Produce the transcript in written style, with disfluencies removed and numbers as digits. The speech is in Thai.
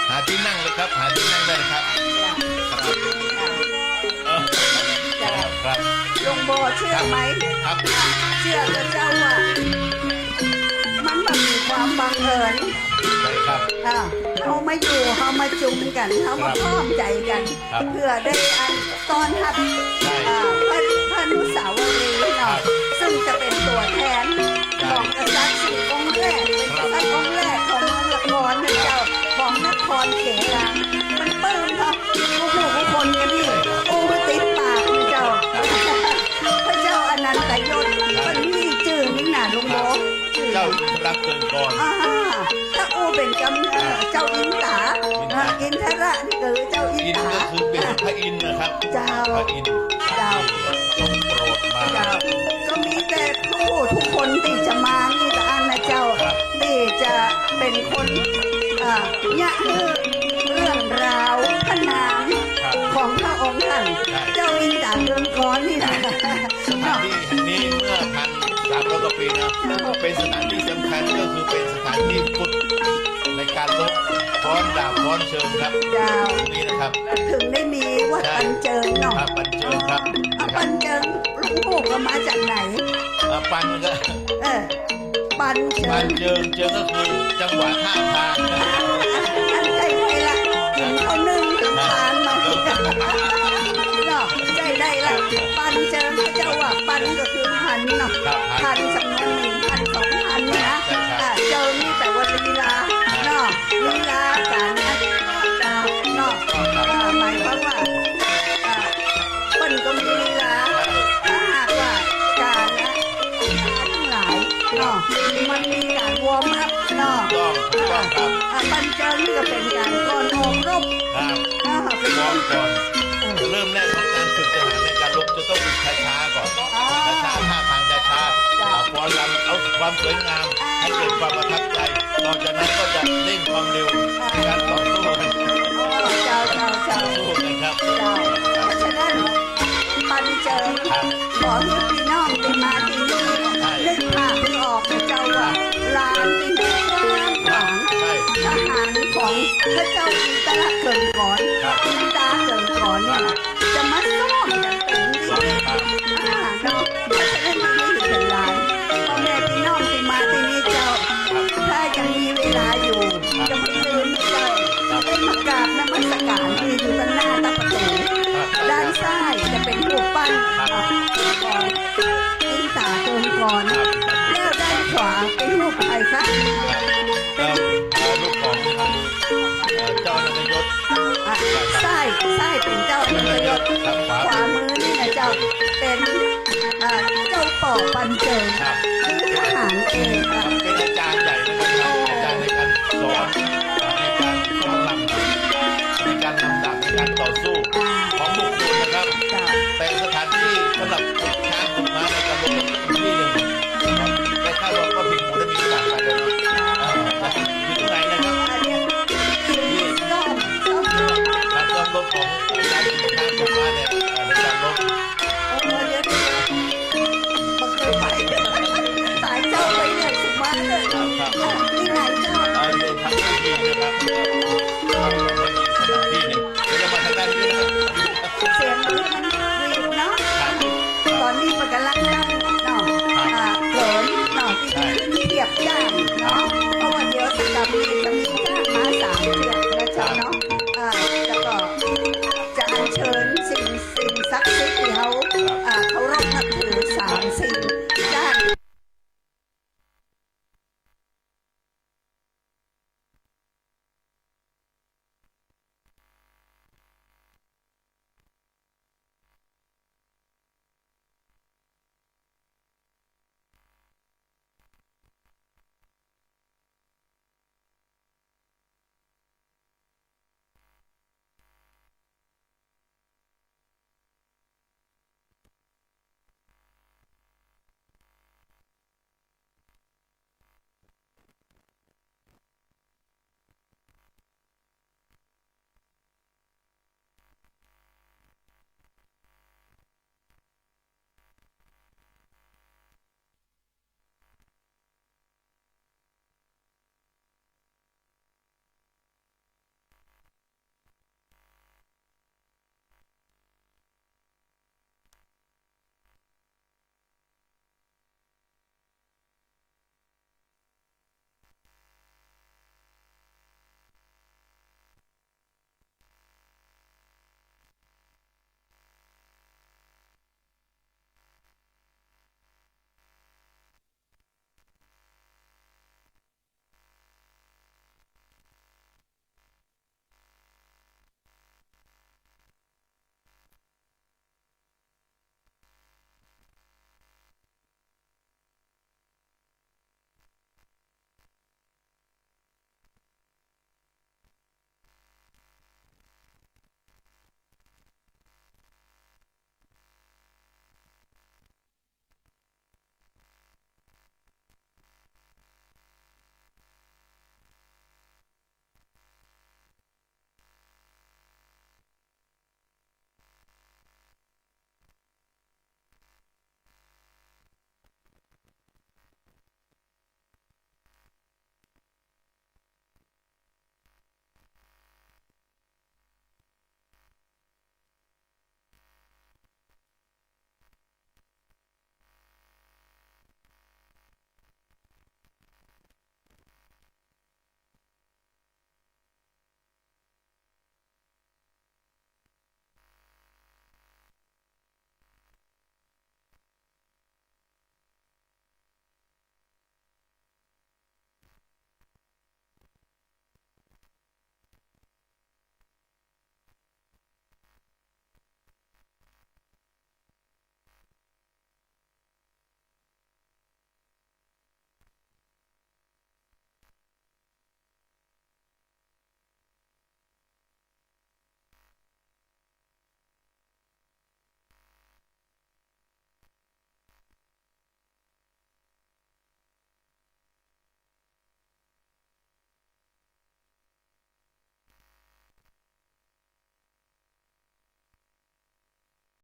หาที่นั่งเลยครับหาที่นั่งได้เลยครับครับลุงโบเชื่อไหมครับเชื่อกับเจ้าว่ามันมีความบังเอิญครับเขามาอยู่เขามาจุ่มกันเขามาพร้อมใจกันเพื่อได้อันตอนทับพระนุสาวรีย์เนาะซึ่งจะเป็นตัวแทนของกษัตริย์สี่องค์แรกเป็นกษัตริย์องค์แรกของเมืองละครนะเจ้าของนครเขตางมันเปิ้มครับผู้คนเนี่ยพี่โอ้ติดปากนะเจ้าพระเจ้าอนันตยศมันมีชื่อนี่น่ะลุงโบเจ้ารักเกินก่อนถ้าอูเป็นกำเจ้าอินตาอินทระนี่คือเจ้าอินตาก็คือเป็นพระอินทร์นะครับเจ้าพระอินทร์เจ้าทรงโปรดมาก็มีแต่ทุกคนที่จะมานี่แต่อันนะเจ้าที่จะเป็นคนเนี่ยเรื่องราวพนามของพระองค์ท่านเจ้าอินตาเรือนก้อนนี่นะสถานที่แห่งนี้เมื่อ1,300 กว่าปีนะเป็นสถานที่สำคัญก็คือเป็นสถานที่ฝึกในการรบฟ้อนดาบฟ้อนเชิงครับเจ้านี่นะครับถึงได้มีวัดปันเจิงเนาะปันเจิงครับปันเจิงลุงปู่ก็มาจากไหนปันก็ปันเจิงก็คือจังหวะท่าทางอันใจไว้ละกินเขานึ่งทานมาเนาะใจได้ละปันเจิงเจ้าว่าปันก็คือพันเนาะพันจำนวน1,000 2,000นะเจิงนี่แต่ว่าลีลาเนาะลีลาการนะเนาะหมายความว่ามันก็มีลีลาถ้าหากว่าการนะทั้งหลายเนาะมันมีการวอร์มอัพเนาะปันเจิงนี่ก็เป็นการก่อนออกรบเป็นวอร์มก่อนเริ่มแรกของการฝึกทหารในการรบจะต้องฝึกช้าๆก่อนช้าๆท่าทางช้าๆฟ้อนรำเอาความสวยงามให้เกิดความประทับใจต่อจากนั้นก็จะเร่งความเร็วในการต่อสู้กันสู้กันครับเพราะฉะนั้นปันเจิงขอให้พี่น้องที่มาที่นี่นึกภาพไม่ออกนะเจ้าว่าลานที่นี่กว้างขวางทหารของพระเจ้าอินทราเกินก่อนอินตาเกินก่อนเนี่ยจะมาซ่อมกันเป็นที่เนาะเพราะฉะนั้นที่นี่เป็นลานพ่อแม่พี่น้องที่มาที่นี่เจ้าถ้ายังมีเวลาอยู่จะไม่ลืมนะเจ้าได้มากราบนมัสการที่อยู่ด้านหน้าตะประตูด้านซ้ายจะเป็นรูปปั้นของอินตาเกินก่อนแล้วด้านขวาเป็นรูปใครคะเป็นรูปของเจ้าอนันตยศซ้ายเป็นเจ้าอนันตยศขวามือนี่นะเจ้าเป็นเจ้าป่อปันเจิงคือทหารเองเป็นอาจารย์ใหญ่นะครับอาจารย์ในการสอนในการฟ้อนรำในการนำดาบในการต่อสู้ของบุคคลนะครับเป็นสถานที่สำหรับฝึกช้างฝึกม้าในการรบที่หนึ่งแต่ถ้าเราก็ผิดหูได้มีต่างกันเลยอยู่ตรงไหนนะครับที่การรบของการฝึกช้างฝึกม้าเนี่ยในการรบตายเจ้าไปเนี่ยสุมาเลยนี่ไงเจ้าอยู่ทางที่นะครับ